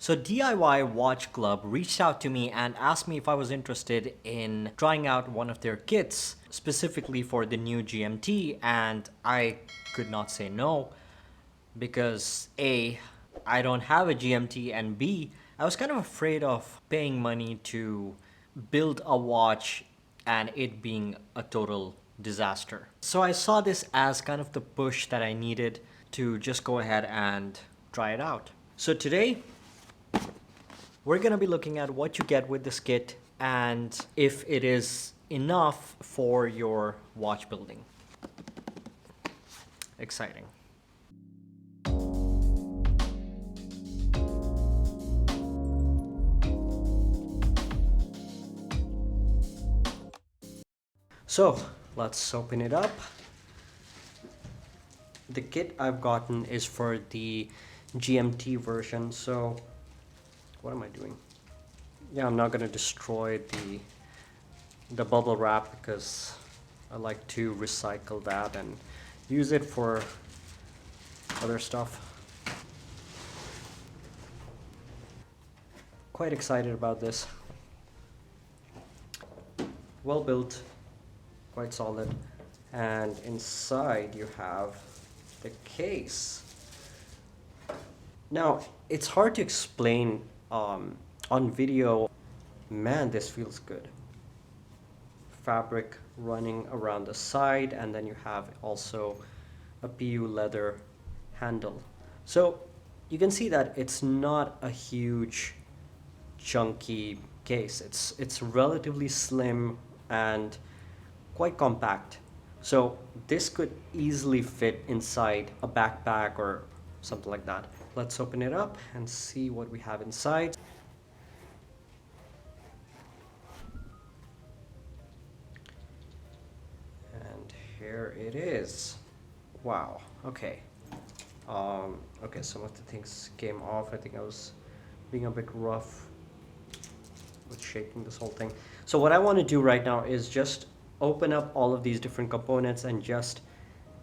So DIY Watch Club reached out to me and asked me if I was interested in trying out one of their kits specifically for the new GMT, and I could not say no because A, I don't have a GMT, and B, I was kind of afraid of paying money to build a watch and it being a total disaster. So I saw this as kind of the push that I needed to just go ahead and try it out. So today we're going to be looking at what you get with this kit and if it is enough for your watch building. Exciting. So let's open it up. The kit I've gotten is for the GMT version, so what am I doing? Yeah, I'm not gonna destroy the bubble wrap because I like to recycle that and use it for other stuff. Quite excited about this. Well built, quite solid, and inside you have the case. Now, it's hard to explain on video. Man, this feels good. Fabric running around the side, and then you have also a PU leather handle. So you can see that it's not a huge chunky case. It's relatively slim and quite compact. So this could easily fit inside a backpack or something like that. Let's open it up and see what we have inside. And here it is. Wow, okay. Okay, some of the things came off. I think I was being a bit rough with shaking this whole thing. So what I want to do right now is just open up all of these different components and just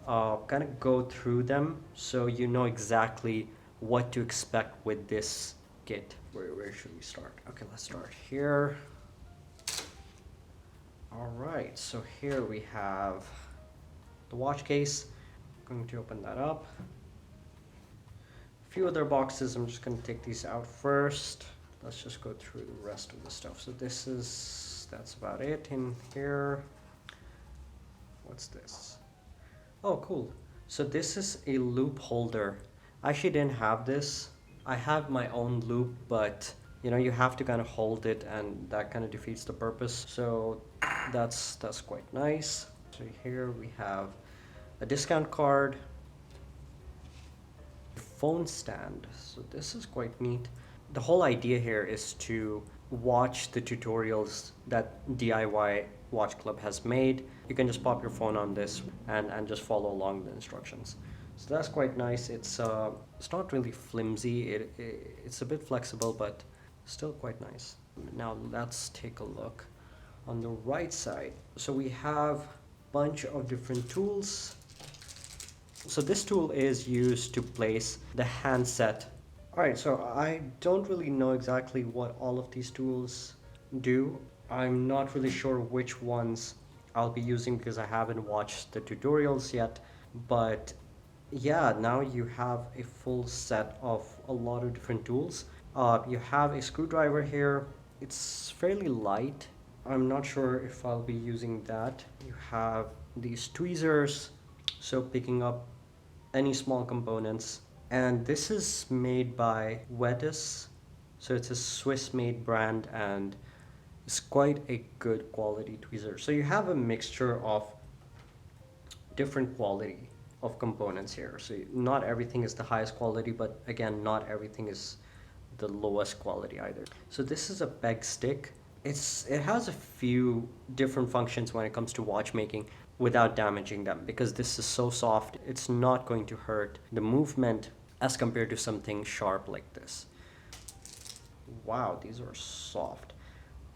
kind of go through them so you know exactly what to expect with this kit. Where should we start? Okay, let's start here. All right, so here we have the watch case. I'm going to open that up. A few other boxes. I'm just going to take these out first. Let's just go through the rest of the stuff. So that's about it in here. What's this? Oh, cool. So this is a loop holder. I actually didn't have this. I have my own loop, but you know, you have to kind of hold it and that kind of defeats the purpose. So that's quite nice. So here we have a discount card, phone stand. So this is quite neat. The whole idea here is to watch the tutorials that DIY Watch Club has made. You can just pop your phone on this and just follow along the instructions. So that's quite nice. It's not really flimsy. It's a bit flexible, but still quite nice. Now let's take a look on the right side. So we have a bunch of different tools. So this tool is used to place the handset. All right, so I don't really know exactly what all of these tools do. I'm not really sure which ones I'll be using because I haven't watched the tutorials yet. But yeah, now you have a full set of a lot of different tools. You have a screwdriver here. It's fairly light. I'm not sure if I'll be using that. You have these tweezers, so picking up any small components. And this is made by WATCHESWITHABDULLAH. So it's a Swiss-made brand and it's quite a good quality tweezer. So you have a mixture of different quality of components here. So not everything is the highest quality, but again, not everything is the lowest quality either. So this is a peg stick. It has a few different functions when it comes to watchmaking without damaging them, because this is so soft, it's not going to hurt the movement as compared to something sharp like this. Wow, these are soft.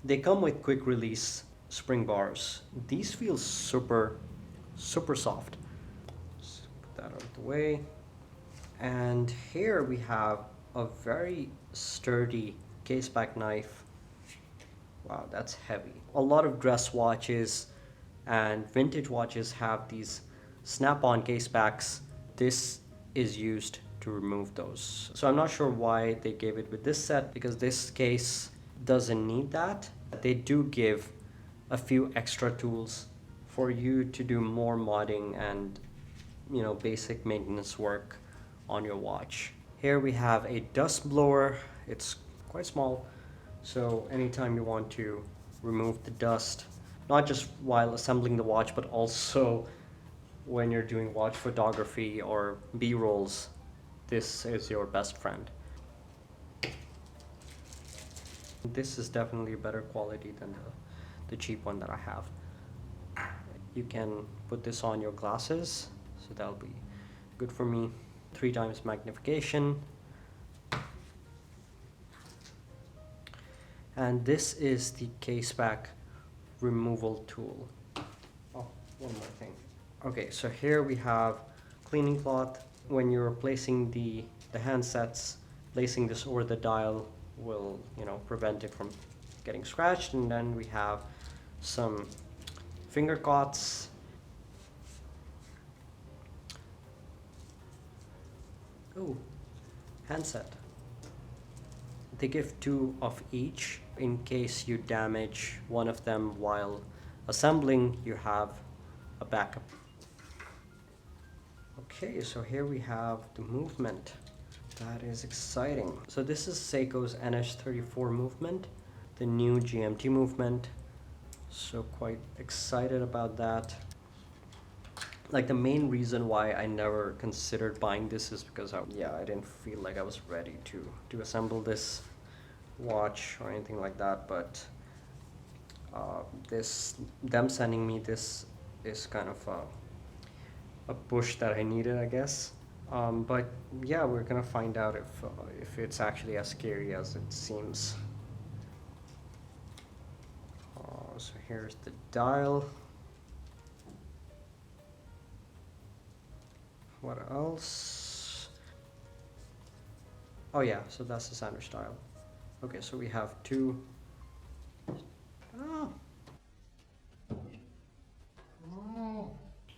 They come with quick release spring bars. These feel super soft. Let's put that out of the way. And here we have a very sturdy case back knife. Wow, that's heavy. A lot of dress watches and vintage watches have these snap-on case backs. This is used to remove those. So I'm not sure why they gave it with this set, because this case doesn't need that. They do give a few extra tools for you to do more modding and, you know, basic maintenance work on your watch. Here we have a dust blower. It's quite small, so anytime you want to remove the dust, not just while assembling the watch, but also when you're doing watch photography or B-rolls, this is your best friend. This is definitely better quality than the cheap one that I have. You can put this on your glasses, so that'll be good for me. 3 times magnification. And this is the case back removal tool. Oh, one more thing. Okay, so here we have cleaning cloth. When you're placing the handsets, placing this over the dial will, you know, prevent it from getting scratched. And then we have some finger cots. Oh, handset. They give 2 of each in case you damage one of them while assembling. You have a backup. Okay, so here we have the movement. That is exciting. So this is Seiko's NH34 movement, the new GMT movement. So quite excited about that. Like, the main reason why I never considered buying this is because I didn't feel like I was ready to assemble this watch or anything like that. But them sending me this is kind of a push that I needed, I guess. But yeah, we're gonna find out if it's actually as scary as it seems. So here's the dial. What else? Oh yeah, so that's the sandwich dial. Okay, so we have 2. Oh.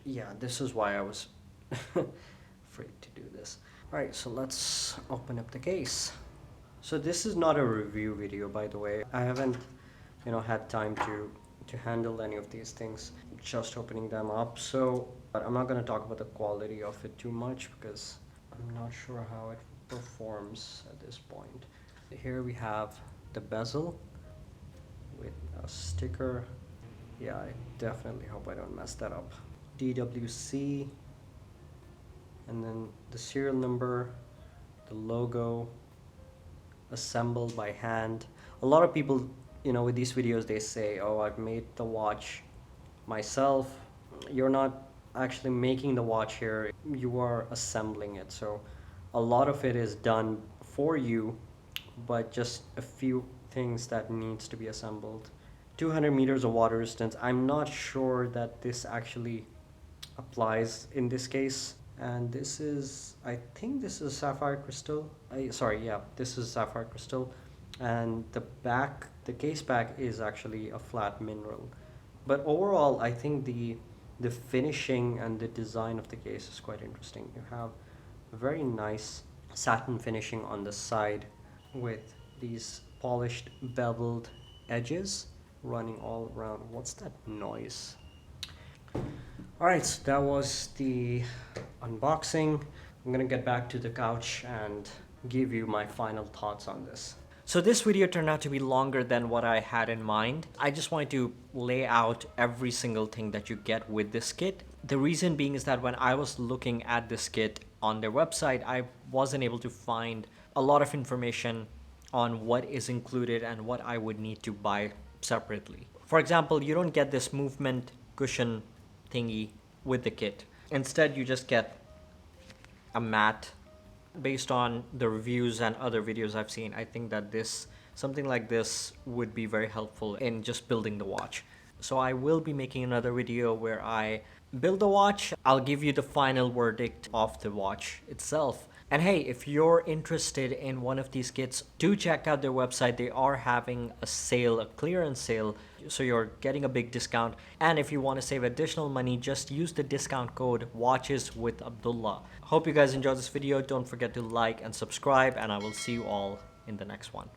Yeah, this is why I was afraid to do this. Alright, so let's open up the case. So this is not a review video, by the way. I haven't, you know, had time to handle any of these things, just opening them up. So, but I'm not going to talk about the quality of it too much because I'm not sure how it performs at this point. Here we have the bezel with a sticker. Yeah, I definitely hope I don't mess that up. DWC, and then the serial number, the logo, assembled by hand. A lot of people, you know, with these videos, they say, oh, I've made the watch myself. You're not actually making the watch here, you are assembling it. So a lot of it is done for you, but just a few things that needs to be assembled. 200 meters of water resistance. I'm not sure that this actually applies in this case. And this is, I think this is sapphire crystal. This is sapphire crystal. And the case back is actually a flat mineral. But overall, I think the finishing and the design of the case is quite interesting. You have a very nice satin finishing on the side with these polished beveled edges running all around. What's that noise? Alright, so that was the unboxing. I'm gonna get back to the couch and give you my final thoughts on this. So this video turned out to be longer than what I had in mind. I just wanted to lay out every single thing that you get with this kit. The reason being is that when I was looking at this kit on their website, I wasn't able to find a lot of information on what is included and what I would need to buy separately. For example, you don't get this movement cushion thingy with the kit. Instead, you just get a mat. Based on the reviews and other videos I've seen, I think that something like this would be very helpful in just building the watch. So I will be making another video where I build the watch. I'll give you the final verdict of the watch itself. And hey, if you're interested in one of these kits, do check out their website. They are having a sale, a clearance sale, so you're getting a big discount. And if you want to save additional money, just use the discount code WATCHESWITHABDULLAH. Hope you guys enjoyed this video. Don't forget to like and subscribe, and I will see you all in the next one.